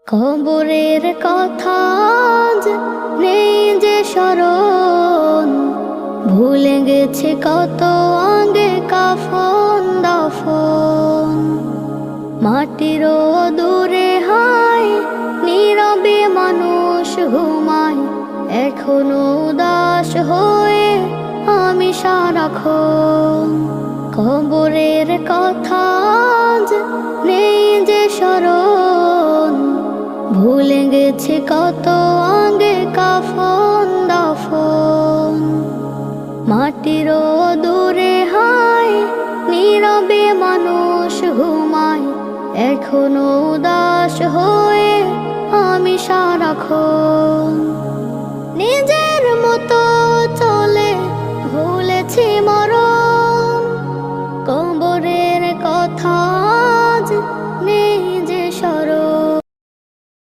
কবরের কথা আজ নেই যে স্মরণ, ভুলে গেছে কত আগে কাফন দাফন। মাটির দূরে হায় নীরবে মানুষ ঘুমায়, এখনো উদাস হয়ে আমি সারাক্ষণ। কবরের কথা আজ নেই যে স্মরণ, ভুলে গেছে কত আগে কাফন দাফন। মাটির দূরে হায় নীরবে মানুষ ঘুমায়, এখনো উদাস হয়ে আমি সারাক্ষণ। নিজের মতো